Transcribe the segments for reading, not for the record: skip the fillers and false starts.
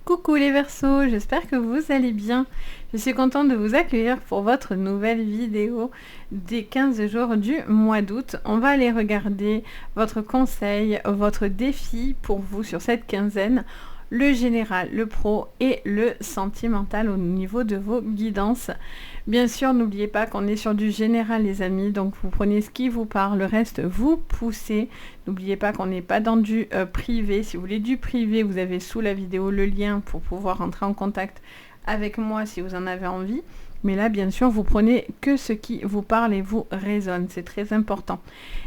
Coucou les Verseaux, j'espère que vous allez bien. Je suis contente de vous accueillir pour votre nouvelle vidéo des 15 jours du mois d'août. On va aller regarder votre conseil, votre défi pour vous sur cette quinzaine, le général, le pro et le sentimental au niveau de vos guidances. Bien sûr, n'oubliez pas qu'on est sur du général les amis, donc vous prenez ce qui vous parle, le reste vous poussez. N'oubliez pas qu'on n'est pas dans du privé. Si vous voulez du privé, vous avez sous la vidéo le lien pour pouvoir entrer en contact avec moi si vous en avez envie. Mais là, bien sûr, vous prenez que ce qui vous parle et vous résonne. C'est très important.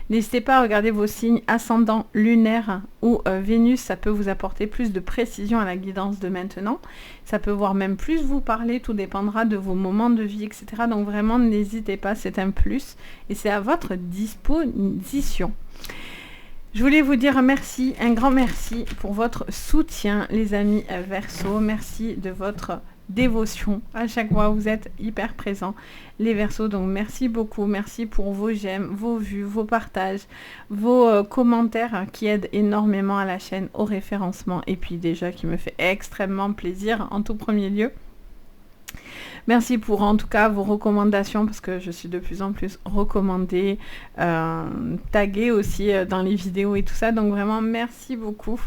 N'hésitez pas à regarder vos signes ascendant, lunaire ou Vénus. Ça peut vous apporter plus de précision à la guidance de maintenant. Ça peut voire même plus vous parler. Tout dépendra de vos moments de vie, etc. Donc vraiment, n'hésitez pas. C'est un plus. Et c'est à votre disposition. Je voulais vous dire merci, un grand merci pour votre soutien, les amis Verseaux. Merci de votre dévotion. À chaque fois, vous êtes hyper présents, les Verseaux. Donc, merci beaucoup. Merci pour vos j'aime, vos vues, vos partages, vos commentaires qui aident énormément à la chaîne, au référencement. Et puis déjà, qui me fait extrêmement plaisir en tout premier lieu. Merci pour en tout cas vos recommandations parce que je suis de plus en plus recommandée, taguée aussi dans les vidéos et tout ça. Donc vraiment merci beaucoup.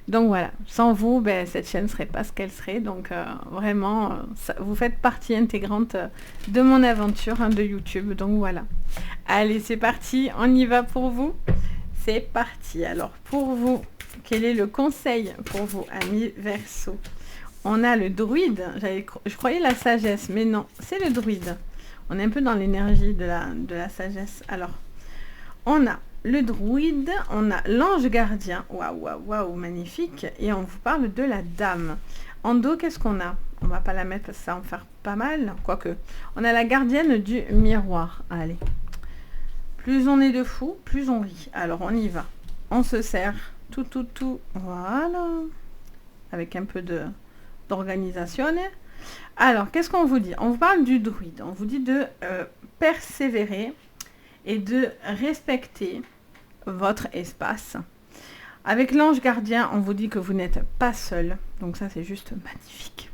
Donc voilà, sans vous, cette chaîne ne serait pas ce qu'elle serait. Donc vraiment, vous faites partie intégrante de mon aventure de YouTube. Donc voilà. Allez, c'est parti, on y va pour vous. C'est parti. Alors pour vous, quel est le conseil pour vous, amis Verseaux? On a le druide, je croyais la sagesse, mais non, c'est le druide. On est un peu dans l'énergie de la sagesse. Alors, on a le druide, on a l'ange gardien, waouh, waouh, waouh, magnifique. Et on vous parle de la dame. En dos, qu'est-ce qu'on a? On va pas la mettre parce que ça va en faire pas mal, quoique. On a la gardienne du miroir. Allez, plus on est de fous, plus on rit. Alors, on y va. On se sert tout, voilà. Avec un peu d'organisation. Alors, qu'est-ce qu'on vous dit? On vous parle du druide. On vous dit de persévérer et de respecter votre espace. Avec l'ange gardien, on vous dit que vous n'êtes pas seul. Donc ça, c'est juste magnifique.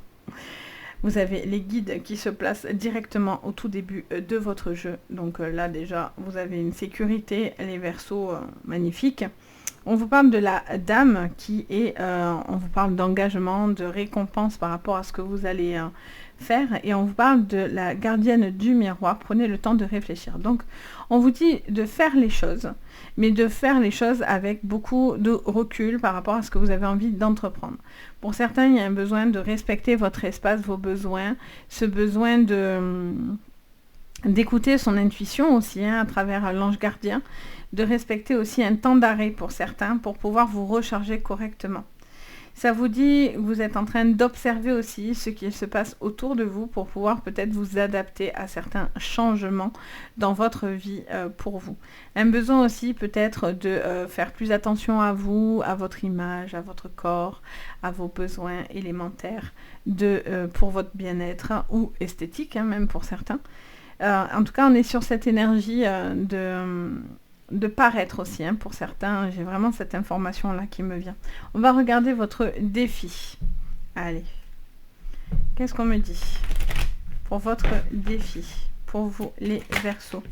Vous avez les guides qui se placent directement au tout début de votre jeu. Donc là, déjà, vous avez une sécurité, les Verseaux magnifiques. On vous parle de la dame qui est, on vous parle d'engagement, de récompense par rapport à ce que vous allez faire. Et on vous parle de la gardienne du miroir. Prenez le temps de réfléchir. Donc, on vous dit de faire les choses, mais de faire les choses avec beaucoup de recul par rapport à ce que vous avez envie d'entreprendre. Pour certains, il y a un besoin de respecter votre espace, vos besoins, ce besoin d'écouter son intuition aussi à travers l'ange gardien, de respecter aussi un temps d'arrêt pour certains pour pouvoir vous recharger correctement. Ça vous dit, vous êtes en train d'observer aussi ce qui se passe autour de vous pour pouvoir peut-être vous adapter à certains changements dans votre vie pour vous. Un besoin aussi peut-être de faire plus attention à vous, à votre image, à votre corps, à vos besoins élémentaires pour votre bien-être ou esthétique, même pour certains. En tout cas, on est sur cette énergie de paraître aussi, pour certains. J'ai vraiment cette information-là qui me vient. On va regarder votre défi. Allez. Qu'est-ce qu'on me dit pour votre défi? Pour vous, les Verseaux.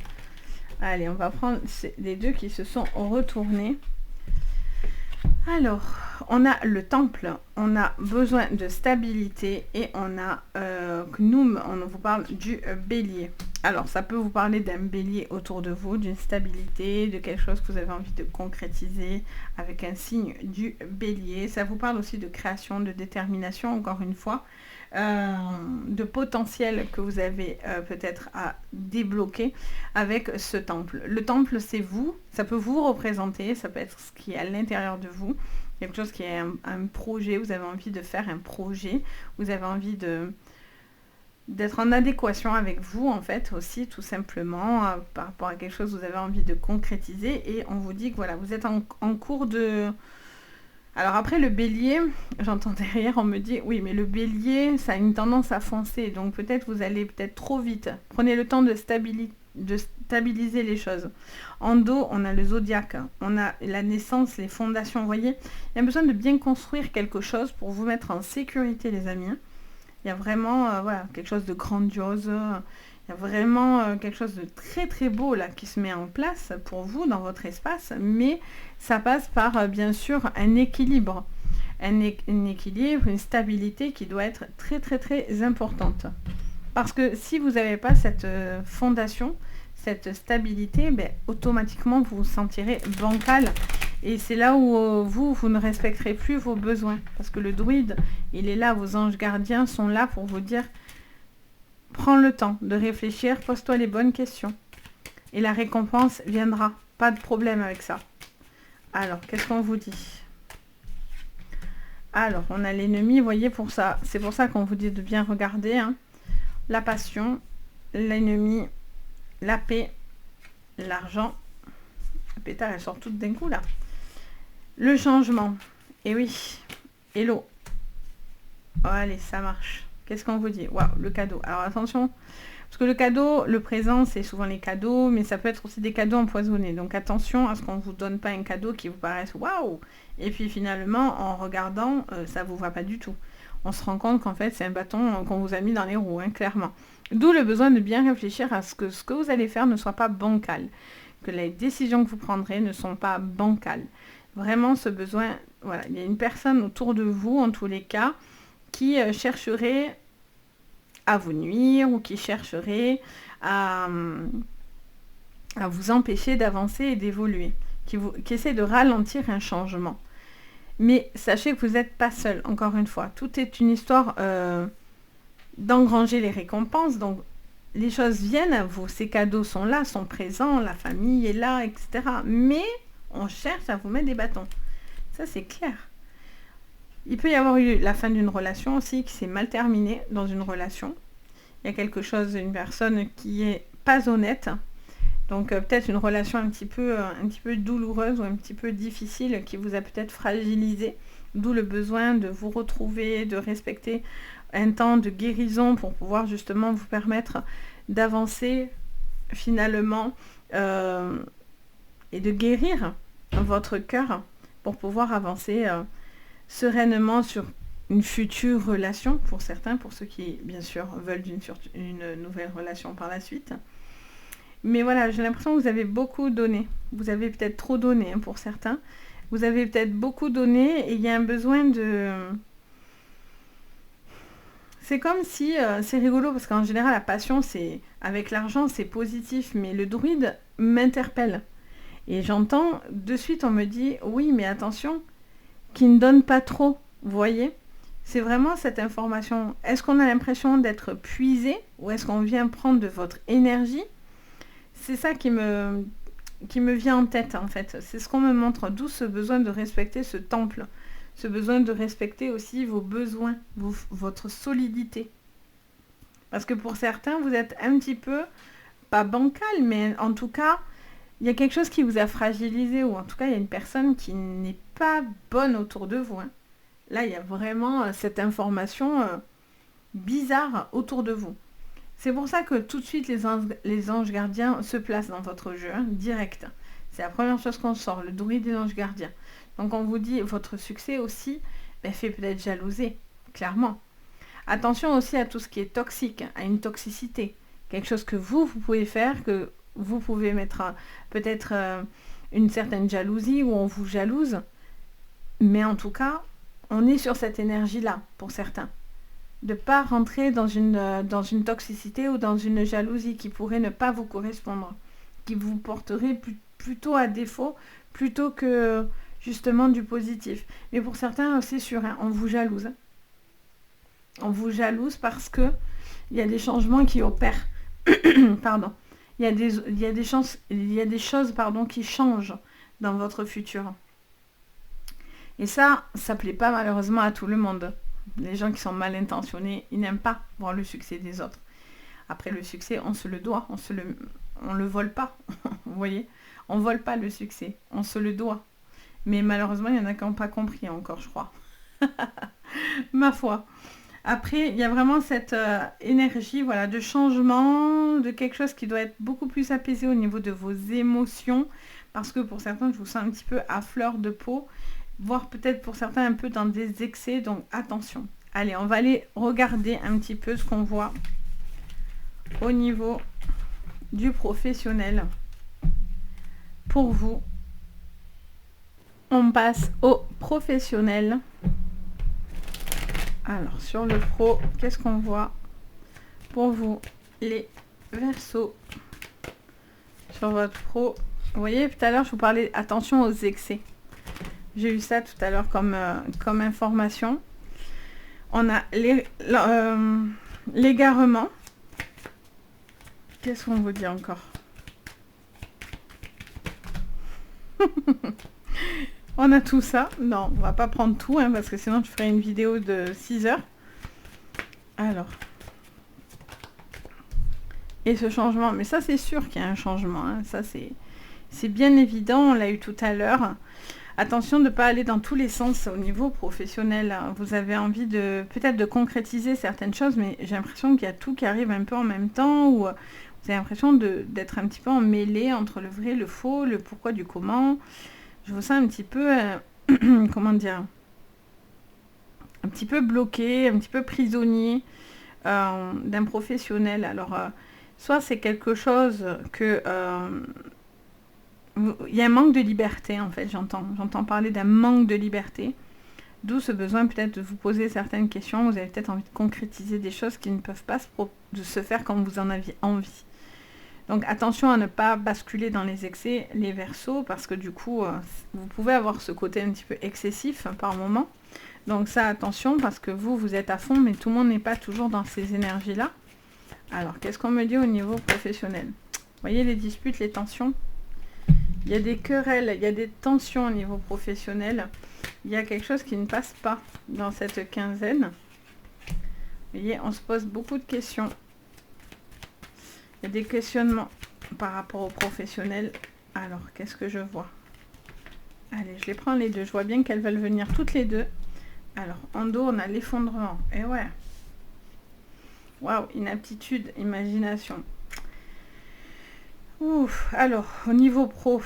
Allez, on va prendre les deux qui se sont retournés. Alors, on a le temple, on a besoin de stabilité et on a Gnome, on vous parle du bélier. Alors, ça peut vous parler d'un bélier autour de vous, d'une stabilité, de quelque chose que vous avez envie de concrétiser avec un signe du bélier. Ça vous parle aussi de création, de détermination, encore une fois, de potentiel que vous avez peut-être à débloquer avec ce temple. Le temple, c'est vous, ça peut vous représenter, ça peut être ce qui est à l'intérieur de vous, quelque chose qui est un projet, vous avez envie de faire un projet, vous avez envie d'être en adéquation avec vous, en fait, aussi, tout simplement, par rapport à quelque chose que vous avez envie de concrétiser, et on vous dit que voilà, vous êtes en cours de... Alors après, le bélier, j'entends derrière, on me dit, oui, mais le bélier, ça a une tendance à foncer, donc peut-être vous allez trop vite. Prenez le temps de de stabiliser les choses. En dos, on a le zodiaque, on a la naissance, les fondations, vous voyez. Il y a besoin de bien construire quelque chose pour vous mettre en sécurité, les amis. Il y a vraiment voilà, quelque chose de grandiose. Il y a vraiment quelque chose de très très beau là qui se met en place pour vous dans votre espace. Mais ça passe par bien sûr un équilibre. Un équilibre, une stabilité qui doit être très très très importante. Parce que si vous n'avez pas cette fondation, cette stabilité, ben, automatiquement vous vous sentirez bancal. Et c'est là où vous ne respecterez plus vos besoins. Parce que le druide, il est là, vos anges gardiens sont là pour vous dire, prends le temps de réfléchir, pose-toi les bonnes questions. Et la récompense viendra. Pas de problème avec ça. Alors, qu'est-ce qu'on vous dit ? Alors, on a l'ennemi, vous voyez, pour ça. C'est pour ça qu'on vous dit de bien regarder. Hein. La passion, l'ennemi, la paix, l'argent. La pétale, elle sort toutes d'un coup, là. Le changement. Et oui. Et l'eau. Oh, allez, ça marche. Qu'est-ce qu'on vous dit ? Waouh, le cadeau. Alors, attention. Parce que le cadeau, le présent, c'est souvent les cadeaux, mais ça peut être aussi des cadeaux empoisonnés. Donc attention à ce qu'on ne vous donne pas un cadeau qui vous paraisse waouh. Et puis finalement, en regardant, ça ne vous va pas du tout. On se rend compte qu'en fait, c'est un bâton qu'on vous a mis dans les roues, hein, clairement. D'où le besoin de bien réfléchir à ce que vous allez faire ne soit pas bancal. Que les décisions que vous prendrez ne sont pas bancales. Vraiment, ce besoin, voilà, il y a une personne autour de vous, en tous les cas, qui chercherait à vous nuire ou qui chercherait à vous empêcher d'avancer et d'évoluer, qui essaie de ralentir un changement. Mais sachez que vous n'êtes pas seul, encore une fois. Tout est une histoire d'engranger les récompenses. Donc, les choses viennent à vous. Ces cadeaux sont là, sont présents, la famille est là, etc. Mais on cherche à vous mettre des bâtons. Ça, c'est clair. Il peut y avoir eu la fin d'une relation aussi qui s'est mal terminée dans une relation. Il y a quelque chose, une personne qui est pas honnête. Donc peut-être une relation un petit peu douloureuse ou un petit peu difficile qui vous a peut-être fragilisé. D'où le besoin de vous retrouver, de respecter un temps de guérison pour pouvoir justement vous permettre d'avancer finalement et de guérir votre cœur pour pouvoir avancer sereinement sur une future relation pour certains, pour ceux qui bien sûr veulent une nouvelle relation par la suite. Mais voilà, j'ai l'impression que vous avez beaucoup donné. Vous avez peut-être trop donné hein, pour certains. Vous avez peut-être beaucoup donné et il y a un besoin de... C'est comme si... c'est rigolo parce qu'en général, la passion, c'est avec l'argent, c'est positif. Mais le druide m'interpelle. Et j'entends, de suite, on me dit, oui, mais attention, qu'il ne donne pas trop. Vous voyez ? C'est vraiment cette information. Est-ce qu'on a l'impression d'être puisé ou est-ce qu'on vient prendre de votre énergie ? C'est ça qui me vient en tête, en fait. C'est ce qu'on me montre. D'où ce besoin de respecter ce temple. Ce besoin de respecter aussi vos besoins, votre solidité. Parce que pour certains, vous êtes un petit peu, pas bancal, mais en tout cas, il y a quelque chose qui vous a fragilisé. Ou en tout cas, il y a une personne qui n'est pas bonne autour de vous. Hein. Là, il y a vraiment cette information bizarre autour de vous. C'est pour ça que tout de suite, les anges gardiens se placent dans votre jeu, hein, direct. C'est la première chose qu'on sort, le druide des anges gardiens. Donc on vous dit, votre succès aussi fait peut-être jalouser, clairement. Attention aussi à tout ce qui est toxique, à une toxicité. Quelque chose que vous pouvez faire, que vous pouvez mettre peut-être une certaine jalousie où on vous jalouse. Mais en tout cas, on est sur cette énergie-là, pour certains. De ne pas rentrer dans une toxicité ou dans une jalousie qui pourrait ne pas vous correspondre, qui vous porterait plutôt à défaut, plutôt que justement du positif. Mais pour certains, c'est sûr, hein, on vous jalouse. On vous jalouse parce que il y a des changements qui opèrent. Pardon. Il y a des choses qui changent dans votre futur. Et ça plaît pas malheureusement à tout le monde. Les gens qui sont mal intentionnés, ils n'aiment pas voir le succès des autres. Après le succès, on se le doit, on le vole pas. Vous voyez ? On vole pas le succès, on se le doit. Mais malheureusement, il y en a qui n'ont pas compris encore, je crois. Ma foi. Après, il y a vraiment cette énergie, voilà, de changement, de quelque chose qui doit être beaucoup plus apaisé au niveau de vos émotions, parce que pour certains, je vous sens un petit peu à fleur de peau, voire peut-être pour certains un peu dans des excès, donc attention. Allez, on va aller regarder un petit peu ce qu'on voit au niveau du professionnel. Pour vous, on passe au professionnel. Alors, sur le pro, qu'est-ce qu'on voit pour vous, les Verseaux? Sur votre pro, vous voyez, tout à l'heure, je vous parlais, attention aux excès. J'ai eu ça tout à l'heure comme information. On a l'égarement. Qu'est-ce qu'on vous dit encore? On a tout ça. Non, on va pas prendre tout, hein, parce que sinon je ferai une vidéo de 6 heures. Alors. Et ce changement, mais ça c'est sûr qu'il y a un changement. Hein. Ça c'est bien évident, on l'a eu tout à l'heure. Attention de ne pas aller dans tous les sens au niveau professionnel. Vous avez envie de peut-être de concrétiser certaines choses, mais j'ai l'impression qu'il y a tout qui arrive un peu en même temps, ou vous avez l'impression d'être un petit peu emmêlé entre le vrai, le faux, le pourquoi du comment. Je vous sens un petit peu, comment dire, un petit peu bloqué, un petit peu prisonnier d'un professionnel. Alors, soit c'est quelque chose que... il y a un manque de liberté, en fait, j'entends parler d'un manque de liberté, d'où ce besoin peut-être de vous poser certaines questions. Vous avez peut-être envie de concrétiser des choses qui ne peuvent pas se faire comme vous en aviez envie. Donc attention à ne pas basculer dans les excès, les Verseaux, parce que du coup, vous pouvez avoir ce côté un petit peu excessif par moment. Donc ça, attention, parce que vous êtes à fond, mais tout le monde n'est pas toujours dans ces énergies-là. Alors, qu'est-ce qu'on me dit au niveau professionnel? Vous voyez les disputes, les tensions? Il y a des querelles, il y a des tensions au niveau professionnel. Il y a quelque chose qui ne passe pas dans cette quinzaine. Vous voyez, on se pose beaucoup de questions. Il y a des questionnements par rapport aux professionnels. Alors, qu'est-ce que je vois? Allez, je les prends les deux. Je vois bien qu'elles veulent venir toutes les deux. Alors, en dos, on a l'effondrement. Et ouais. Waouh, inaptitude, imagination. Ouf, alors, au niveau pro,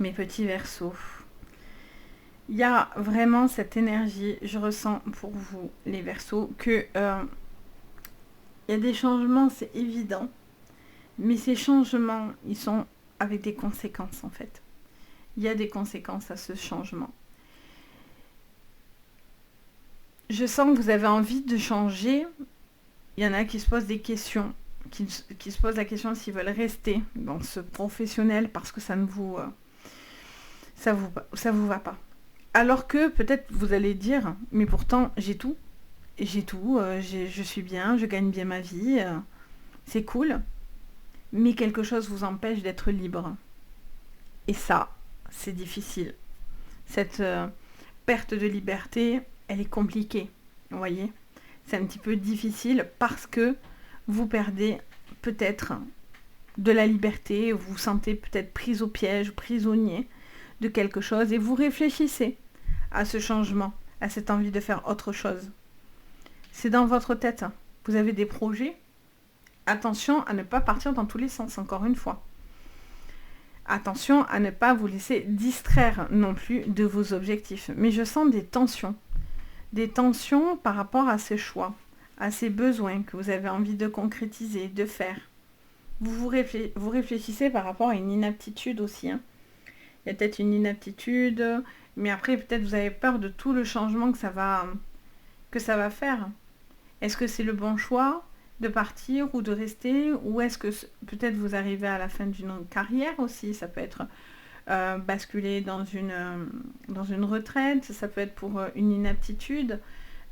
mes petits Verseaux, il y a vraiment cette énergie, je ressens pour vous, les Verseaux, que il y a des changements, c'est évident, mais ces changements, ils sont avec des conséquences, en fait. Il y a des conséquences à ce changement. Je sens que vous avez envie de changer. Il y en a qui se posent des questions, qui se posent la question s'ils veulent rester dans ce professionnel parce que ça ne vous... ça vous va pas. Alors que peut-être vous allez dire, mais pourtant j'ai tout. Je suis bien, je gagne bien ma vie, c'est cool. Mais quelque chose vous empêche d'être libre. Et ça, c'est difficile. Cette perte de liberté, elle est compliquée, vous voyez. C'est un petit peu difficile parce que vous perdez peut-être de la liberté, vous vous sentez peut-être pris au piège, prisonnier de quelque chose et vous réfléchissez à ce changement, à cette envie de faire autre chose. C'est dans votre tête. Vous avez des projets. Attention à ne pas partir dans tous les sens, encore une fois. Attention à ne pas vous laisser distraire non plus de vos objectifs. Mais je sens des tensions. Des tensions par rapport à ces choix, à ces besoins que vous avez envie de concrétiser, de faire. Vous réfléchissez par rapport à une inaptitude aussi. Hein. Il y a peut-être une inaptitude, mais après peut-être vous avez peur de tout le changement que ça va faire. Est-ce que c'est le bon choix de partir ou de rester, ou est-ce que peut-être vous arrivez à la fin d'une carrière aussi? Ça peut être basculer dans une retraite, ça peut être pour une inaptitude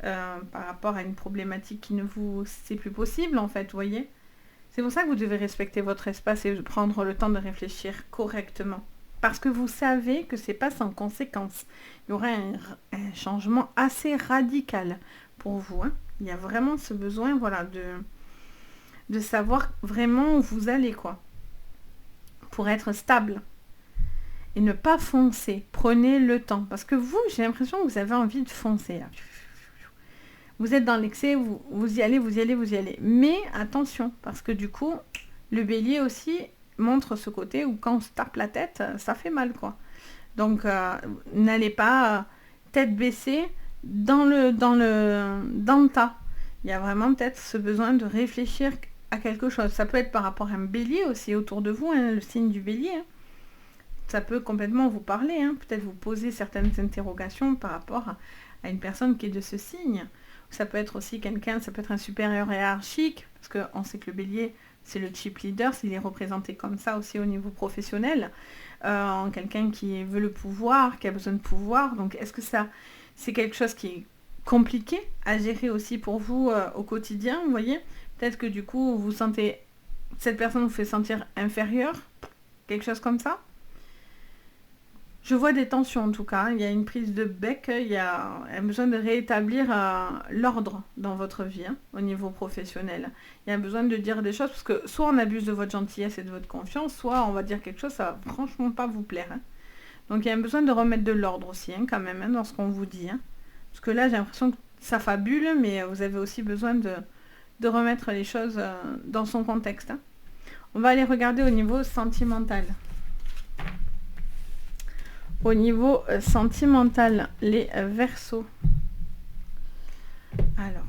par rapport à une problématique qui ne vous... c'est plus possible en fait, vous voyez. C'est pour ça que vous devez respecter votre espace et prendre le temps de réfléchir correctement. Parce que vous savez que c'est pas sans conséquence. Il y aura un changement assez radical pour vous. Hein. Il y a vraiment ce besoin, voilà, de savoir vraiment où vous allez, quoi. Pour être stable. Et ne pas foncer. Prenez le temps. Parce que vous, j'ai l'impression que vous avez envie de foncer. Là. vous êtes dans l'excès, vous y allez, vous y allez, vous y allez. Mais attention, parce que du coup, le bélier aussi montre ce côté où quand on se tape la tête, ça fait mal, quoi. Donc, n'allez pas tête baissée dans le tas. Il y a vraiment peut-être ce besoin de réfléchir à quelque chose. Ça peut être par rapport à un bélier aussi autour de vous, hein, le signe du bélier. Hein. Ça peut complètement vous parler. Hein. Peut-être vous poser certaines interrogations par rapport à une personne qui est de ce signe. Ça peut être aussi quelqu'un, ça peut être un supérieur hiérarchique, parce qu'on sait que le bélier, c'est le chip leader, s'il est représenté comme ça aussi au niveau professionnel. Quelqu'un qui veut le pouvoir, qui a besoin de pouvoir. Donc, est-ce que ça, c'est quelque chose qui est compliqué à gérer aussi pour vous au quotidien, vous voyez? Peut-être que du coup, vous sentez, cette personne vous fait sentir inférieur, quelque chose comme ça. Je vois des tensions en tout cas, il y a une prise de bec, il y a un besoin de rétablir l'ordre dans votre vie, hein, au niveau professionnel. Il y a besoin de dire des choses, parce que soit on abuse de votre gentillesse et de votre confiance, soit on va dire quelque chose, ça va franchement pas vous plaire. Hein. Donc il y a un besoin de remettre de l'ordre aussi, hein, quand même, hein, dans ce qu'on vous dit. Hein. Parce que là, j'ai l'impression que ça fabule, mais vous avez aussi besoin de remettre les choses dans son contexte. Hein. On va aller regarder au niveau sentimental. Au niveau sentimental, les Verseaux. Alors,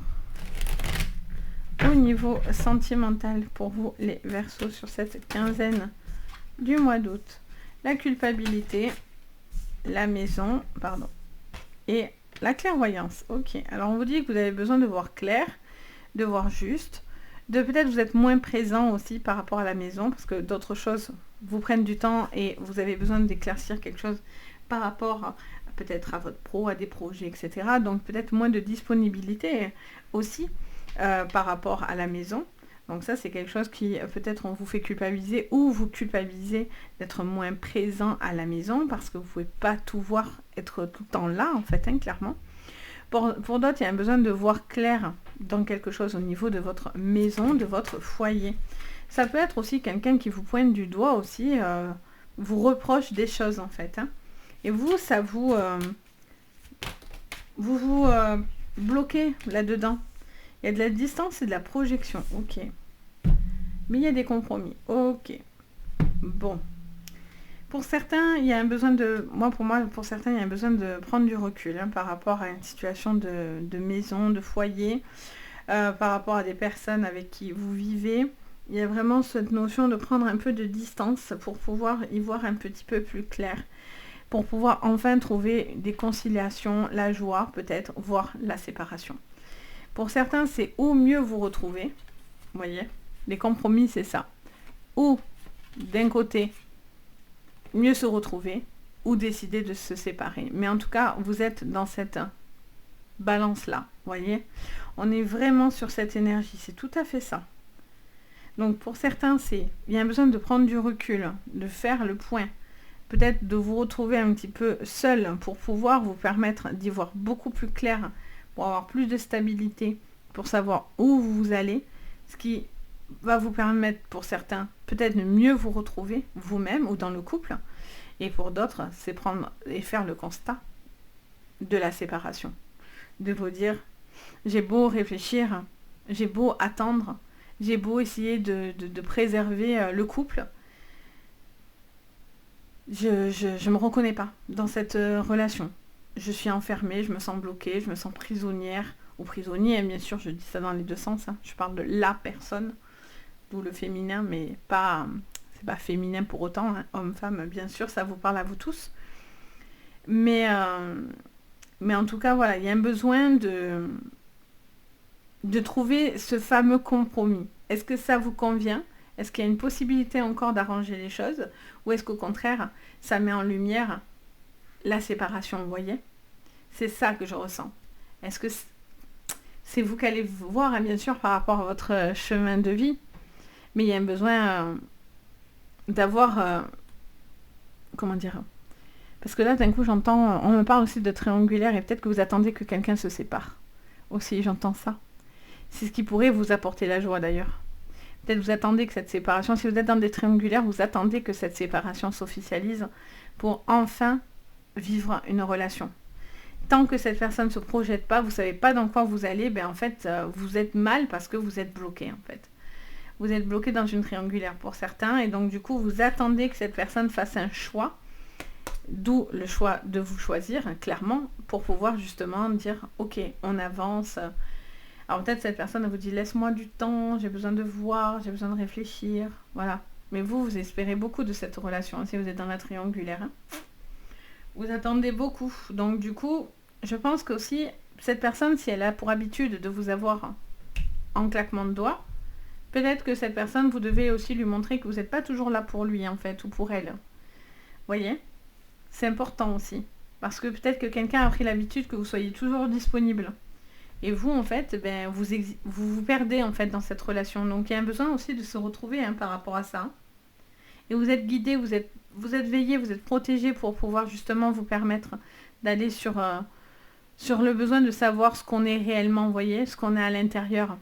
au niveau sentimental pour vous, les Verseaux, sur cette quinzaine du mois d'août, la culpabilité, la maison, pardon, et la clairvoyance. Ok, alors on vous dit que vous avez besoin de voir clair, de voir juste, de peut-être vous êtes moins présent aussi par rapport à la maison, parce que d'autres choses vous prennent du temps et vous avez besoin d'éclaircir quelque chose par rapport peut-être à votre pro, à des projets, etc. Donc peut-être moins de disponibilité aussi par rapport à la maison. Donc ça, c'est quelque chose qui peut-être on vous fait culpabiliser ou vous culpabilisez d'être moins présent à la maison parce que vous ne pouvez pas tout voir, être tout le temps là, en fait, hein, clairement. Pour d'autres, il y a un besoin de voir clair dans quelque chose au niveau de votre maison, de votre foyer. Ça peut être aussi quelqu'un qui vous pointe du doigt aussi, vous reproche des choses, en fait. Hein. Et vous, ça vous bloquez là-dedans. Il y a de la distance et de la projection. Ok. Mais il y a des compromis. Ok. Bon. Pour certains, il y a un besoin de... pour certains, il y a un besoin de prendre du recul hein, par rapport à une situation de maison, de foyer, par rapport à des personnes avec qui vous vivez. Il y a vraiment cette notion de prendre un peu de distance pour pouvoir y voir un petit peu plus clair. Pour pouvoir enfin trouver des conciliations, la joie peut-être, voire la séparation. Pour certains, c'est ou mieux vous retrouver, vous voyez, les compromis c'est ça. Ou d'un côté, mieux se retrouver, ou décider de se séparer. Mais en tout cas, vous êtes dans cette balance-là, vous voyez. On est vraiment sur cette énergie, c'est tout à fait ça. Donc pour certains, il y a un besoin de prendre du recul, de faire le point. Peut-être de vous retrouver un petit peu seul pour pouvoir vous permettre d'y voir beaucoup plus clair, pour avoir plus de stabilité, pour savoir où vous allez, ce qui va vous permettre pour certains peut-être de mieux vous retrouver vous-même ou dans le couple, et pour d'autres, c'est prendre et faire le constat de la séparation. De vous dire, j'ai beau réfléchir, j'ai beau attendre, j'ai beau essayer de préserver le couple, je me reconnais pas dans cette relation. Je suis enfermée, je me sens bloquée, je me sens prisonnière, ou prisonnier, bien sûr, je dis ça dans les deux sens, hein. Je parle de la personne, d'où le féminin, mais pas, c'est pas féminin pour autant, hein. Homme, femme, bien sûr, ça vous parle à vous tous. Mais en tout cas, voilà, il y a un besoin de trouver ce fameux compromis. Est-ce que ça vous convient ? Est-ce qu'il y a une possibilité encore d'arranger les choses ? Ou est-ce qu'au contraire, ça met en lumière la séparation, vous voyez ? C'est ça que je ressens. Est-ce que c'est vous qui allez voir, hein, bien sûr, par rapport à votre chemin de vie, mais il y a un besoin d'avoir... comment dire ? Parce que là, d'un coup, j'entends... On me parle aussi de triangulaire, et peut-être que vous attendez que quelqu'un se sépare. Aussi, j'entends ça. C'est ce qui pourrait vous apporter la joie, d'ailleurs. Peut-être vous attendez que cette séparation, si vous êtes dans des triangulaires, vous attendez que cette séparation s'officialise pour enfin vivre une relation. tant que cette personne ne se projette pas, vous ne savez pas dans quoi vous allez, ben en fait, vous êtes mal parce que vous êtes bloqué, en fait. Vous êtes bloqué dans une triangulaire pour certains, et donc du coup, vous attendez que cette personne fasse un choix, d'où le choix de vous choisir, hein, clairement, pour pouvoir justement dire, ok, on avance. Alors peut-être cette personne vous dit, laisse-moi du temps, j'ai besoin de voir, j'ai besoin de réfléchir, voilà. Mais vous espérez beaucoup de cette relation, si vous êtes dans la triangulaire. Hein. Vous attendez beaucoup. Donc du coup, je pense qu'aussi, cette personne, si elle a pour habitude de vous avoir en claquement de doigts, peut-être que cette personne, vous devez aussi lui montrer que vous n'êtes pas toujours là pour lui, en fait, ou pour elle. Vous voyez ? C'est important aussi. Parce que peut-être que quelqu'un a pris l'habitude que vous soyez toujours disponible. Et vous, en fait, ben, vous perdez, en fait, dans cette relation. Donc, il y a un besoin aussi de se retrouver hein, par rapport à ça. Et vous êtes guidé, vous êtes veillé, vous êtes protégé pour pouvoir justement vous permettre d'aller sur le besoin de savoir ce qu'on est réellement, vous voyez, ce qu'on est à l'intérieur.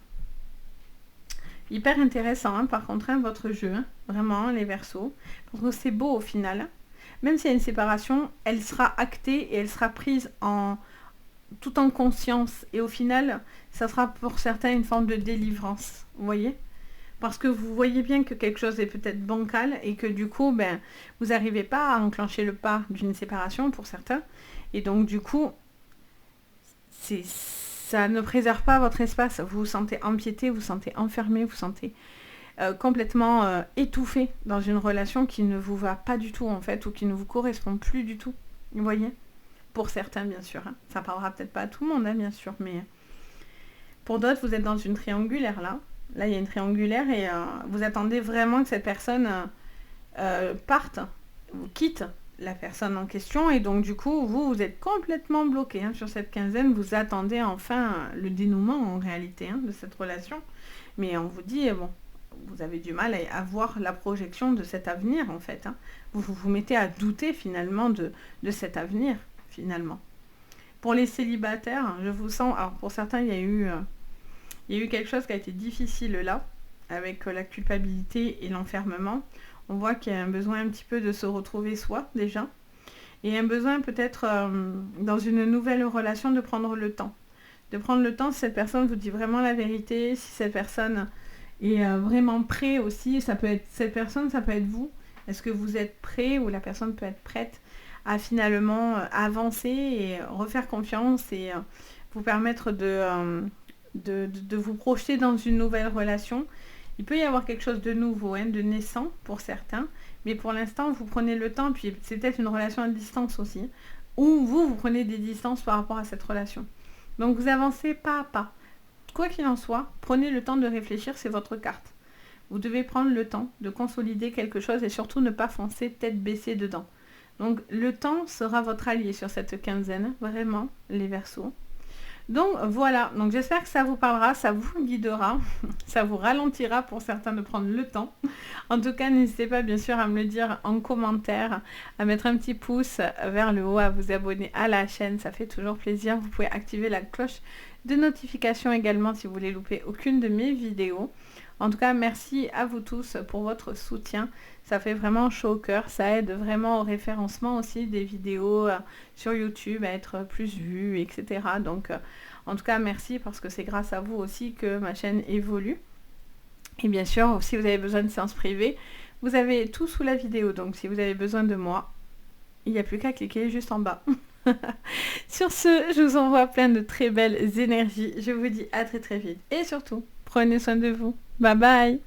Hyper intéressant, hein, par contre, hein, votre jeu, hein, vraiment, les Verseaux. Parce que c'est beau au final. Même s'il y a une séparation, elle sera actée et elle sera prise tout en conscience. Et au final, ça sera pour certains une forme de délivrance, vous voyez ? Parce que vous voyez bien que quelque chose est peut-être bancal et que du coup, ben, vous n'arrivez pas à enclencher le pas d'une séparation pour certains. Et donc du coup, ça ne préserve pas votre espace. Vous vous sentez empiété, vous vous sentez enfermé, vous vous sentez complètement étouffé dans une relation qui ne vous va pas du tout en fait, ou qui ne vous correspond plus du tout. Vous voyez ? Pour certains, bien sûr. Hein. Ça parlera peut-être pas à tout le monde, hein, bien sûr, mais pour d'autres, vous êtes dans une triangulaire là. Là, il y a une triangulaire et vous attendez vraiment que cette personne parte ou quitte la personne en question. Et donc, du coup, vous êtes complètement bloqué hein, sur cette quinzaine. Vous attendez enfin le dénouement en réalité hein, de cette relation. Mais on vous dit, bon, vous avez du mal à voir la projection de cet avenir en fait. Hein. Vous vous mettez à douter finalement de cet avenir, finalement. Pour les célibataires, je vous sens... Alors, pour certains, il y a eu quelque chose qui a été difficile là, avec la culpabilité et l'enfermement. On voit qu'il y a un besoin un petit peu de se retrouver soi, déjà. Et un besoin peut-être, dans une nouvelle relation, de prendre le temps. De prendre le temps si cette personne vous dit vraiment la vérité, si cette personne est vraiment prête aussi. Ça peut être cette personne, ça peut être vous. Est-ce que vous êtes prêt ou la personne peut être prête à finalement avancer et refaire confiance et vous permettre de vous projeter dans une nouvelle relation. Il peut y avoir quelque chose de nouveau, hein, de naissant pour certains, mais pour l'instant, vous prenez le temps, puis c'est peut-être une relation à distance aussi, ou vous prenez des distances par rapport à cette relation. Donc vous avancez pas à pas. Quoi qu'il en soit, prenez le temps de réfléchir, c'est votre carte. Vous devez prendre le temps de consolider quelque chose et surtout ne pas foncer tête baissée dedans. Donc le temps sera votre allié sur cette quinzaine, vraiment, les Verseaux. Donc voilà, donc j'espère que ça vous parlera, ça vous guidera, ça vous ralentira pour certains de prendre le temps. En tout cas, n'hésitez pas bien sûr à me le dire en commentaire, à mettre un petit pouce vers le haut, à vous abonner à la chaîne, ça fait toujours plaisir. Vous pouvez activer la cloche de notification également si vous voulez louper aucune de mes vidéos. En tout cas, merci à vous tous pour votre soutien. Ça fait vraiment chaud au cœur. Ça aide vraiment au référencement aussi des vidéos sur YouTube, à être plus vues, etc. Donc, en tout cas, merci parce que c'est grâce à vous aussi que ma chaîne évolue. Et bien sûr, si vous avez besoin de séances privées, vous avez tout sous la vidéo. Donc, si vous avez besoin de moi, il n'y a plus qu'à cliquer juste en bas. Sur ce, je vous envoie plein de très belles énergies. Je vous dis à très très vite. Et surtout, prenez soin de vous. Bye bye.